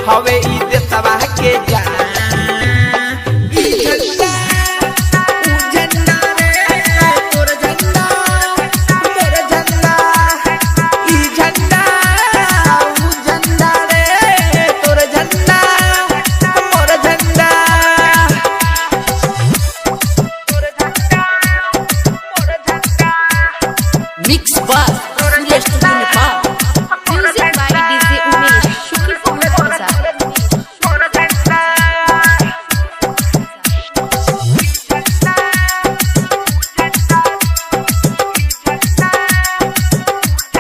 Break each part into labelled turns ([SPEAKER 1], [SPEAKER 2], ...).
[SPEAKER 1] हवे ई देशवा के जान।
[SPEAKER 2] Mix by Suresh Nepal. Music by DJ Umesh. Shuki Format Bazaar.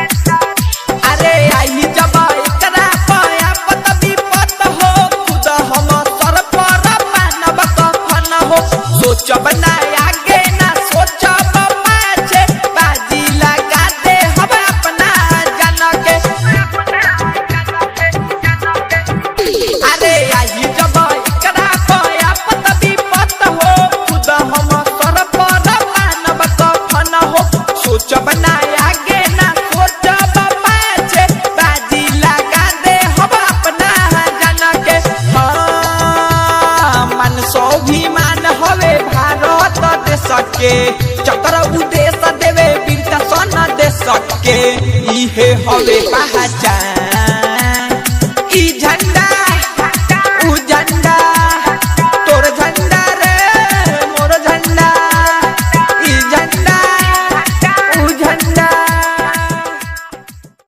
[SPEAKER 1] अरे आई जब एकरा पाया पत विपत हो खुद हम सर पर मानव कफन हो। सोचब ना आगे ना सोचब पाछे बाजी लगा दे हम अपना जन के। अरे आई जब एकरा पाया पत विपत हो खुद हम सर पर मानव कफन हो। सोचब ना आगे ना सोचब पाछे बाजी लगा दे हम अपना जन के। हाँ मन स्वाभिमान हवे भारत देश के चक्र उदेश देवे वीरता सन देश के इहे हवे पहचान।